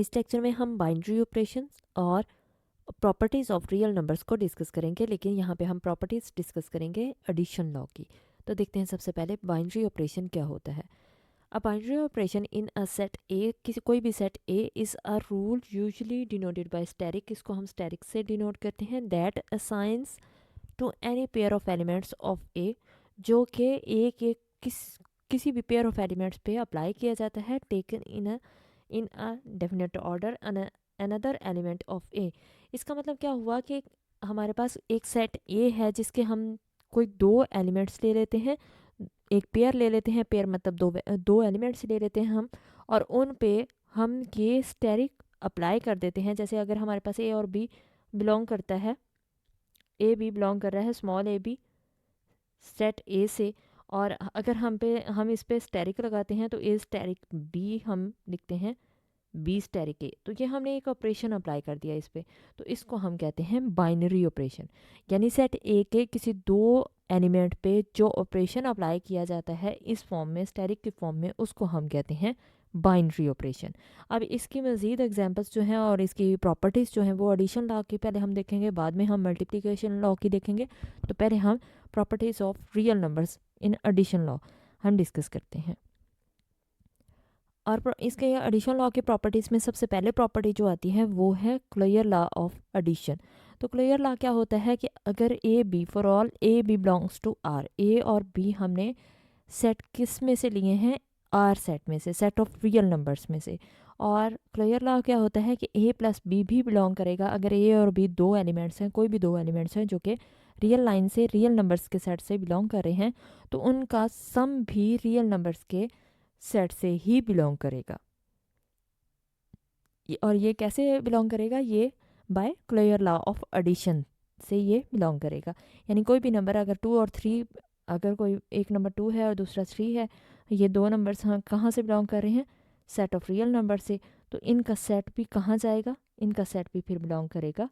इस लेक्चर में हम बाइनरी ऑपरेशंस और प्रॉपर्टीज़ ऑफ रियल नंबर्स को डिस्कस करेंगे, लेकिन यहाँ पे हम प्रॉपर्टीज़ डिस्कस करेंगे एडिशन लॉ की। तो देखते हैं सबसे पहले बाइनरी ऑपरेशन क्या होता है। A binary operation in a set A, किसी कोई भी set A is a rule usually denoted by static, इसको हम स्टैटिक से डिनोट करते हैं, that assigns to any pair of elements of A, जो कि ए के किसी भी पेयर ऑफ एलिमेंट्स पे अप्लाई किया जाता है, taken in a definite order another element of A. इसका मतलब क्या हुआ कि हमारे पास एक सेट ए है जिसके हम कोई दो एलिमेंट्स ले लेते हैं, एक पेयर ले लेते हैं, पेयर मतलब दो एलिमेंट्स ले लेते हैं हम, और उन पे हम ये स्टेरिक अप्लाई कर देते हैं। जैसे अगर हमारे पास ए और बी बिलोंग करता है, ए बी बिलोंग कर रहा है small A B set A से, और अगर हम इस पे स्टेरिक लगाते हैं तो ए स्टेरिक बी हम लिखते हैं बी स्टेरिक ए। तो ये हमने एक ऑपरेशन अप्लाई कर दिया इस पे, तो इसको हम कहते हैं बाइनरी ऑपरेशन। यानी सेट ए के किसी दो एलिमेंट पे जो ऑपरेशन अप्लाई किया जाता है इस फॉर्म में, स्टेरिक की फॉर्म में, उसको हम कहते हैं बाइनरी ऑपरेशन। अब इसकी मज़ीद एग्जांपल्स जो हैं और इसकी प्रॉपर्टीज़ जो हैं वो एडिशन लॉ की पहले हम देखेंगे, बाद में हम मल्टीप्लिकेशन लॉ की देखेंगे। तो पहले हम properties of real numbers in addition law हम डिस्कस करते हैं। और इसके एडिशन लॉ की प्रॉपर्टीज़ में सबसे पहले प्रॉपर्टी जो आती है वो है क्लियर लॉ ऑफ एडिशन। तो क्लियर लॉ क्या होता है कि अगर A B, for all A B belongs to R, A और बी हमने सेट किस में से लिए हैं, आर सेट में से, सेट ऑफ रियल नंबर्स में से। और क्लियर लॉ क्या होता है कि ए प्लस बी भी बिलोंग करेगा, अगर ए और बी दो एलिमेंट्स हैं, कोई भी दो एलिमेंट्स हैं जो कि रियल लाइन से, रियल नंबर्स के सेट से बिलोंग कर रहे हैं, तो उनका सम भी रियल नंबर्स के सेट से ही बिलोंग करेगा। और ये कैसे बिलोंग करेगा, ये by clear law of addition से ये बिलोंग करेगा। यानी कोई भी नंबर अगर 2 और 3, अगर कोई एक नंबर 2 है और दूसरा 3 है, ये दो नंबर्स कहाँ से बिलोंग कर रहे हैं, सेट ऑफ रियल नंबर से, तो इनका सेट भी कहाँ जाएगा, इनका सेट भी फिर बिलोंग करेगा।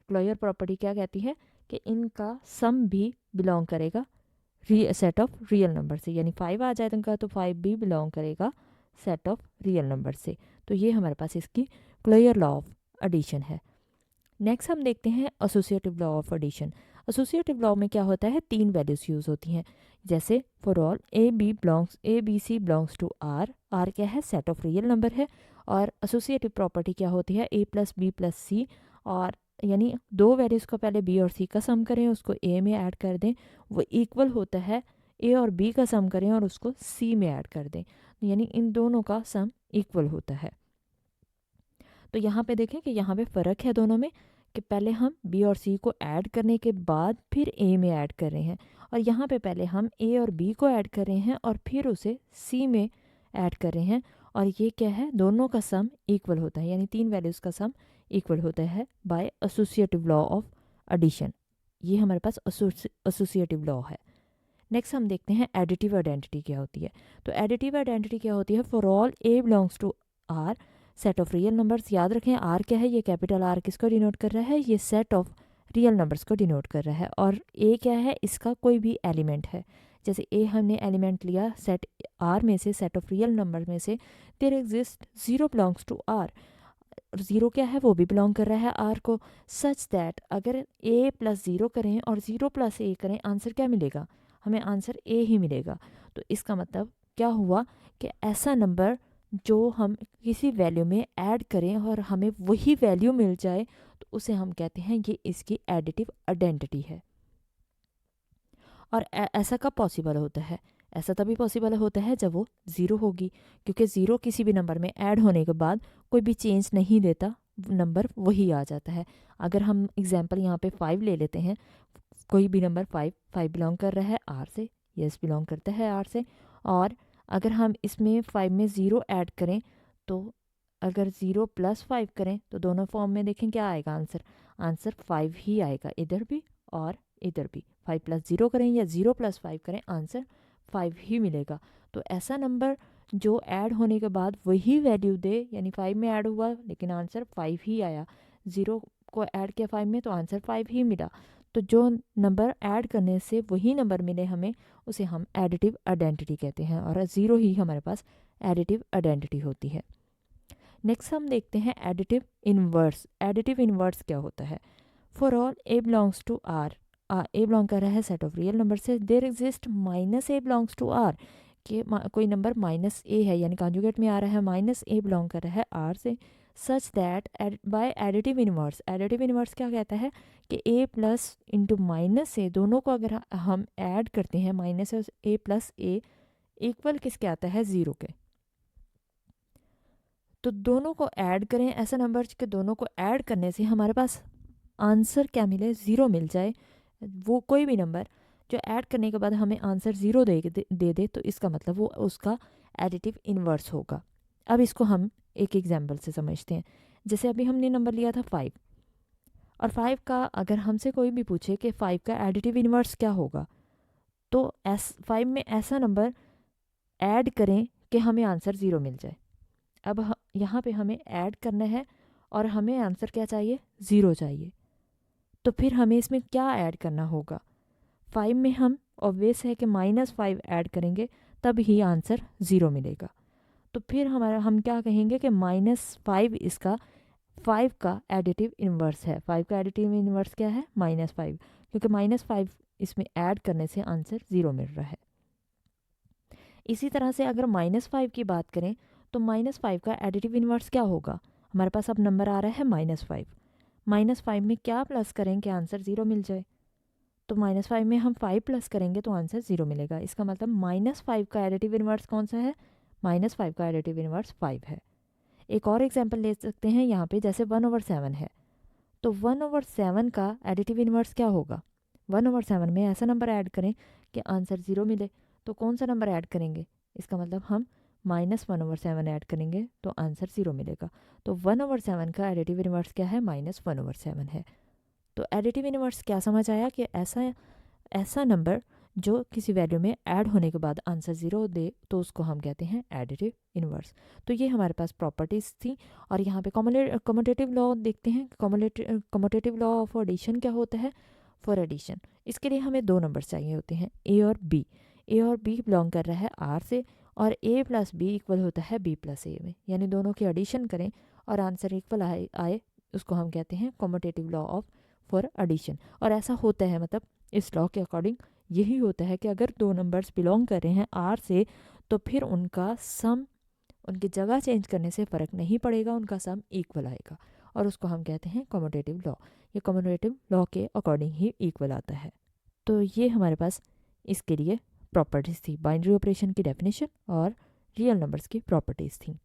क्लियर प्रॉपर्टी क्या कहती है कि इनका सम भी बिलोंग करेगा सेट ऑफ रियल नंबर से। यानी 5 आ जाएगा तो 5 भी बिलोंग करेगा सेट ऑफ रियल नंबर से। तो ये हमारे पास इसकी क्लियर लॉ ऑफ एडिशन है। नेक्स्ट हम देखते हैं associative law of addition. Associative law में क्या होता है, 3 वैल्यूज यूज़ होती हैं। जैसे for all A B C belongs to R, R क्या है, सेट ऑफ रियल नंबर है। और एसोसिएटिव प्रॉपर्टी क्या होती है, ए प्लस बी प्लस सी, और यानी दो वैल्यूज़ को पहले बी और सी का सम करें, उसको ए में ऐड कर दें, वो इक्वल होता है ए और बी का सम करें और उसको सी में ऐड कर दें, यानी इन दोनों का सम इक्वल होता है। तो यहाँ पे देखें कि यहाँ पे फ़र्क है दोनों में, कि पहले हम बी और सी को ऐड करने के बाद फिर ए में ऐड कर रहे हैं, और यहाँ पे पहले हम ए और बी को ऐड कर रहे हैं और फिर उसे सी में ऐड कर रहे हैं। और ये क्या है, दोनों का सम इक्वल होता है, यानी 3 वैल्यूज़ का सम इक्वल होता है by associative law of addition. ये हमारे पास एसोसिएटिव लॉ है। नेक्स्ट हम देखते हैं एडिटिव आइडेंटिटी क्या होती है। तो एडिटिव आइडेंटिटी क्या होती है, for all A belongs to R, set of real numbers. याद रखें आर क्या है, ये कैपिटल आर किसको डिनोट कर रहा है, ये सेट ऑफ रियल नंबर्स को डिनोट कर रहा है। और ए क्या है, इसका कोई भी एलिमेंट है। जैसे ए हमने एलिमेंट लिया सेट आर में से, सेट ऑफ रियल नंबर में से, there exist 0 belongs to R, 0 क्या है, वो भी बिलोंग कर रहा है आर को। सच दैट अगर ए प्लस 0 करें और 0 प्लस ए करें, आंसर क्या मिलेगा, हमें आंसर ए ही मिलेगा। तो इसका मतलब क्या हुआ कि ऐसा नंबर जो हम किसी वैल्यू में ऐड करें और हमें वही वैल्यू मिल जाए, तो उसे हम कहते हैं ये इसकी एडिटिव आइडेंटिटी है। और ऐसा कब पॉसिबल होता है, ऐसा तभी पॉसिबल होता है जब वो 0 होगी, क्योंकि 0 किसी भी नंबर में ऐड होने के बाद कोई भी चेंज नहीं देता, नंबर वही आ जाता है। अगर हम एग्जांपल यहाँ पे 5 ले लेते हैं, कोई भी नंबर 5 बिलोंग कर रहा है आर से, यस बिलोंग करता है आर से, और अगर हम इसमें 5 में 0 ऐड करें, तो अगर 0 प्लस 5 करें तो दोनों फॉर्म में देखें क्या आएगा आंसर, आंसर 5 ही आएगा, इधर भी और इधर भी। 5 प्लस 0 करें या 0 प्लस 5 करें, आंसर 5 ही मिलेगा। तो ऐसा नंबर जो ऐड होने के बाद वही वैल्यू दे, यानी 5 में ऐड हुआ लेकिन आंसर 5 ही आया, 0 को ऐड किया 5 में तो आंसर 5 ही मिला, तो जो नंबर ऐड करने से वही नंबर मिले हमें, उसे हम एडिटिव आइडेंटिटी कहते हैं, और 0 ही हमारे पास एडिटिव आइडेंटिटी होती है। नेक्स्ट हम देखते हैं एडिटिव इन्वर्स। एडिटिव इन्वर्स क्या होता है? For all A belongs to R, A belong कर रहा है सेट ऑफ रियल नंबर से, there exist minus A belongs to R, कि कोई नंबर माइनस ए है, यानी कॉन्जुगेट में आ रहा है माइनस ए बिलोंग कर रहा है आर से, such that bye additive inverse. Additive inverse क्या कहता है कि ए प्लस इंटू माइनस ए, दोनों को अगर हम ऐड करते हैं, माइनस ए प्लस ए इक्वल किसके आता है? ज़ीरो के। तो दोनों को ऐड करें, ऐसा नंबर के दोनों को ऐड करने से हमारे पास आंसर क्या मिले? ज़ीरो मिल जाए। वो कोई भी नंबर जो ऐड करने के बाद हमें आंसर ज़ीरो दे दे तो इसका मतलब वो उसका एडिटिव इन्वर्स होगा। अब इसको हम एक एग्जाम्पल से समझते हैं। जैसे अभी हमने नंबर लिया था 5, और 5 का अगर हमसे कोई भी पूछे कि 5 का एडिटिव इन्वर्स क्या होगा, तो 5 में ऐसा नंबर ऐड करें कि हमें आंसर ज़ीरो मिल जाए। अब यहाँ पे हमें ऐड करना है और हमें आंसर क्या चाहिए? ज़ीरो चाहिए। तो फिर हमें इसमें क्या ऐड करना होगा? 5 में हम ऑब्वियस है कि -5 ऐड करेंगे तब ही आंसर ज़ीरो मिलेगा। तो फिर हम क्या कहेंगे कि -5 इसका 5 का एडिटिव इन्वर्स है। 5 का एडिटिव इन्वर्स क्या है? -5, क्योंकि -5 इसमें ऐड करने से आंसर ज़ीरो मिल रहा है। इसी तरह से अगर -5 की बात करें तो -5 का एडिटिव इन्वर्स क्या होगा? हमारे पास अब नंबर आ रहा है -5। -5 में क्या प्लस करें कि आंसर ज़ीरो मिल जाए? तो -5 में हम 5 प्लस करेंगे तो आंसर ज़ीरो मिलेगा। इसका मतलब -5 का एडिटिव इन्वर्स कौन सा है? -5 का एडिटिव इन्वर्स 5 है। एक और एग्जांपल ले सकते हैं यहाँ पे, जैसे 1/7 है, तो 1/7 का एडिटिव इन्वर्स क्या होगा? 1/7 में ऐसा नंबर ऐड करें कि आंसर ज़ीरो मिले। तो कौन सा नंबर ऐड करेंगे? इसका मतलब हम -1/7 ऐड करेंगे तो आंसर ज़ीरो मिलेगा। तो 1/7 का एडिटिव इन्वर्स क्या है? -1/7 है। तो एडिटिव इन्वर्स क्या समझ आया कि ऐसा नंबर जो किसी वैल्यू में ऐड होने के बाद आंसर ज़ीरो दे तो उसको हम कहते हैं एडिटिव इन्वर्स। तो ये हमारे पास प्रॉपर्टीज़ थी। और यहाँ पे कम्यूटेटिव लॉ देखते हैं। कम्यूटेटिव लॉ ऑफ एडिशन क्या होता है? फॉर एडिशन इसके लिए हमें दो नंबर चाहिए होते हैं, ए और बी। ए और बी बिलोंग कर रहा है आर से, और ए प्लस बी इक्वल होता है बी प्लस ए में, यानी दोनों की एडिशन करें और आंसर इक्वल आए उसको हम कहते हैं commutative law of for addition. और ऐसा होता है, मतलब इस लॉ के अकॉर्डिंग यही होता है कि अगर दो नंबर्स बिलोंग कर रहे हैं आर से तो फिर उनका सम, उनकी जगह चेंज करने से फ़र्क नहीं पड़ेगा, उनका सम इक्वल आएगा और उसको हम कहते हैं कम्यूटेटिव लॉ। ये कम्यूटेटिव लॉ के अकॉर्डिंग ही इक्वल आता है। तो ये हमारे पास इसके लिए प्रॉपर्टीज़ थी, बाइनरी ऑपरेशन की डेफिनेशन और रियल नंबर्स की प्रॉपर्टीज़ थी।